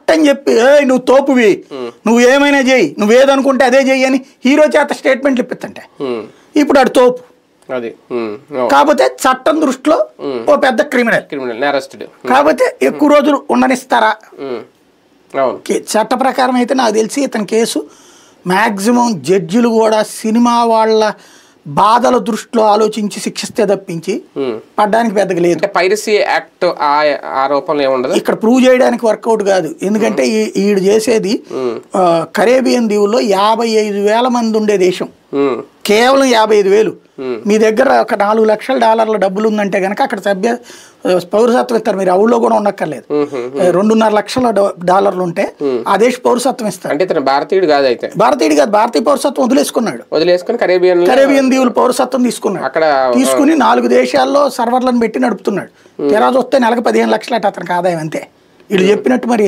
చట్టం చెప్పి నువ్వు తోపువి, నువ్వు ఏమైనా చేయి, నువ్వు ఏదనుకుంటే అదే చెయ్యి అని హీరో చేత స్టేట్మెంట్లు ఇప్పిస్తుంటే ఇప్పుడు ఆడు తోపు. కాకపోతే చట్టం దృష్టిలో ఓ పెద్ద క్రిమినల్ కాకపోతే ఎక్కువ రోజులు ఉండనిస్తారా? చట్ట ప్రకారం అయితే నాకు తెలిసి ఇతని కేసు మ్యాక్సిమం జడ్జిలు కూడా సినిమా వాళ్ళ బాధల దృష్టిలో ఆలోచించి శిక్షిస్తే తప్పించి పడ్డానికి పెద్దగా లేదు. పైరసీ యాక్ట్ ఆరోపణలు ఏముండదు ఇక్కడ ప్రూవ్ చేయడానికి వర్కౌట్ కాదు. ఎందుకంటే ఈడు చేసేది కరేబియన్ దీవుల్లో 55,000 మంది ఉండే దేశం, కేవలం 55,000. మీ దగ్గర ఒక $4 లక్షల డబ్బులు ఉందంటే కనుక అక్కడ సభ్య పౌరసత్వం ఇస్తారు. మీరు అవుల్లో కూడా ఉండక్కర్లేదు. $2.5 లక్షల ఉంటే ఆ దేశ పౌరసత్వం ఇస్తారు. అంటే భారతీయుడు కాదు, అయితే భారతీయుడు కాదు, భారతీయ పౌరసత్వం వదిలేసుకుని కరేబియన్ దీవులు పౌరసత్వం తీసుకున్నాడు. అక్కడ తీసుకుని 4 దేశాల్లో సర్వర్లను పెట్టి నడుపుతున్నాడు. తెరాజు వస్తే నెలకు 15 లక్షలు అతనికి ఆదాయం అంతే. వీళ్ళు చెప్పినట్టు మరి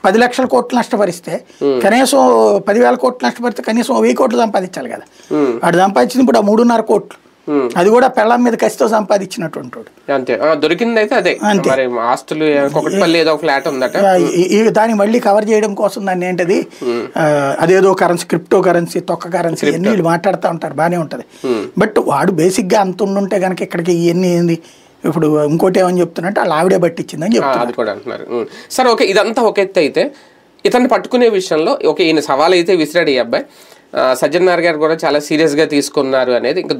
10 లక్షల కోట్లు నష్టపరిస్తే కనీసం 10,000 కోట్లు నష్టపరిస్తే కనీసం 1,000 కోట్లు సంపాదించాలి కదా. వాడు సంపాదించింది ఇప్పుడు 3.5 కోట్లు. అది కూడా పెళ్ళం మీద కసితో సంపాదించినటువంటి దొరికింది అయితే అదే ఆస్తులు. దాన్ని మళ్ళీ కవర్ చేయడం కోసం దాన్ని ఏంటది అదేదో కరెన్సీ, క్రిప్టో కరెన్సీ, తొక్క కరెన్సీ అన్ని వీళ్ళు మాట్లాడుతూ ఉంటారు, బాగానే ఉంటది. బట్ వాడు బేసిక్ గా అంత ఉండుంటే కనుక ఇక్కడికి ఇవన్నీ ఏంది. ఇప్పుడు ఇంకోటి ఏమని చెప్తున్నట్టు వాళ్ళ ఆవిడే పట్టించిందని చెప్తున్నారు. సరే ఓకే, ఇదంతా ఒక ఎత్తు అయితే ఇతన్ని పట్టుకునే విషయంలో ఈయన సవాల్ అయితే విసిరాడు ఈ అబ్బాయి. సజ్జనార్ గారు కూడా చాలా సీరియస్ గా తీసుకున్నారు అనేది ఇంకా